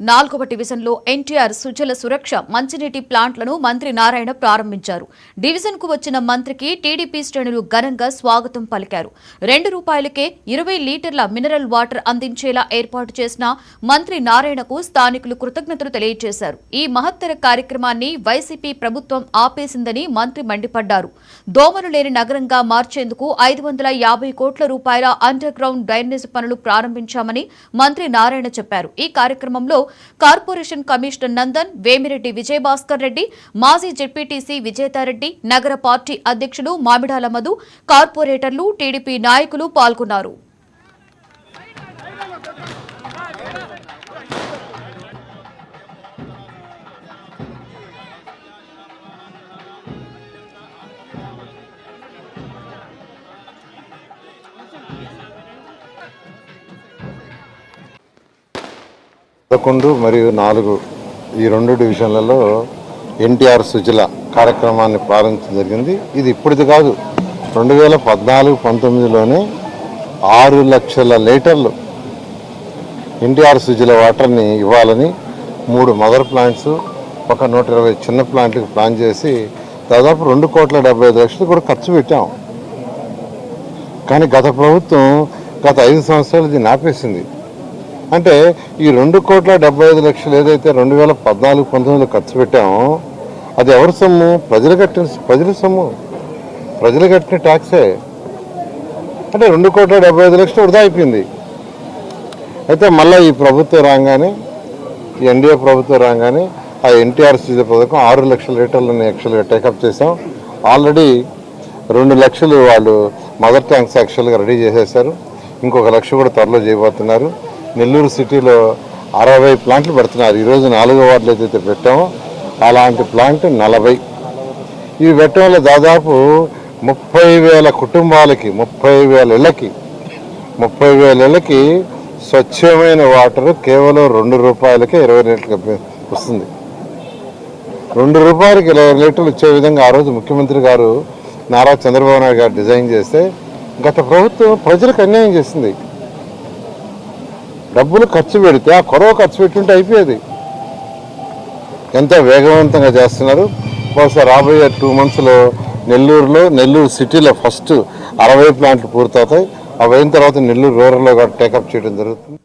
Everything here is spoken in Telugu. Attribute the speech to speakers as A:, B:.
A: నాలుగవ డివిజన్లో ఎన్టీఆర్ సుజల సురక్ష మంచినీటి ప్లాంట్లను మంత్రి నారాయణ ప్రారంభించారు. డివిజన్కు వచ్చిన మంత్రికి టీడీపీ శ్రేణులు ఘనంగా స్వాగతం పలికారు. ₹2కే 20 లీటర్ల మినరల్ వాటర్ అందించేలా ఏర్పాటు చేసిన మంత్రి నారాయణకు స్థానికులు కృతజ్ఞతలు తెలియజేశారు. ఈ మహత్తర కార్యక్రమాన్ని వైసీపీ ప్రభుత్వం ఆపేసిందని మంత్రి మండిపడ్డారు. దోమలు లేని నగరంగా మార్చేందుకు ₹550 కోట్ల అండర్ గ్రౌండ్ డ్రైనేజ్ పనులు ప్రారంభించామని మంత్రి నారాయణ చెప్పారు. ఈ కార్యక్రమంలో కార్పొరేషన్ కమిషనర్ నందన్, వేమిరెడ్డి విజయభాస్కర్ రెడ్డి, మాజీ జెడ్పీటీసీ విజేతారెడ్డి, నగర పార్టీ అధ్యక్షులు మామిడాల మధు, కార్పొరేటర్లు, టీడీపీ నాయకులు పాల్గొన్నారు.
B: మరియు 4 ఈ 2 డివిజన్లలో ఎన్టీఆర్ సుజల కార్యక్రమాన్ని ప్రారంభించడం జరిగింది. ఇది ఇప్పటిది కాదు, 2014-19లోనే 6 లక్షల లీటర్లు ఎన్టీఆర్ సుజల వాటర్ని ఇవ్వాలని 3 మదర్ ప్లాంట్స్, ఒక 120 చిన్న ప్లాంట్లకు ప్లాన్ చేసి దాదాపు ₹2,75,00,000 కూడా ఖర్చు పెట్టాం. కానీ గత ప్రభుత్వం గత 5 సంవత్సరాలు దీన్ని ఆపేసింది. అంటే ఈ ₹2,75,00,000 ఏదైతే 2014-19లో ఖర్చు పెట్టామో అది ఎవరి సొమ్ము? ప్రజల సొమ్ము, ప్రజలు కట్టిన ట్యాక్సే. అంటే ₹2,75,00,000 వృధా అయిపోయింది. అయితే మళ్ళీ ఈ ప్రభుత్వం రాగానే, ఈ ఎన్డీఏ ప్రభుత్వం రాగానే ఆ ఎన్టీఆర్ సుజల పథకం 6 లక్షల లీటర్లని యాక్చువల్గా టేకప్ చేసాం. ఆల్రెడీ 2 లక్షలు వాళ్ళు మదర్ ట్యాంక్స్ యాక్చువల్గా రెడీ చేసేసారు. ఇంకొక 1 లక్ష కూడా త్వరలో చేయబోతున్నారు. నెల్లూరు సిటీలో 60 ప్లాంట్లు పెడుతున్నారు. ఈరోజు 4వ వార్డులో ఏదైతే పెట్టామో అలాంటి ప్లాంట్ 40. ఇవి పెట్టడం వల్ల దాదాపు 30,000 కుటుంబాలకి, 30,000 ఇళ్ళకి స్వచ్ఛమైన వాటర్ కేవలం ₹2కే 20 లీటర్లు వస్తుంది. ₹2కి 20 లీటర్లు వచ్చే విధంగా ఆ రోజు ముఖ్యమంత్రి గారు నారా చంద్రబాబు నాయుడు గారు డిజైన్ చేస్తే గత ప్రభుత్వం ప్రజలకు అన్యాయం చేసింది. డబ్బులు ఖర్చు పెడితే ఆ కొరవ ఖర్చు పెట్టుంటే అయిపోయేది. ఎంతో వేగవంతంగా చేస్తున్నారు. బహుశా రాబోయే 2 monthsలో నెల్లూరు సిటీలో ఫస్ట్ 60 ప్లాంట్లు పూర్తవుతాయి. అవి అయిన తర్వాత నెల్లూరు రూరల్లో కూడా టేకప్ చేయడం జరుగుతుంది.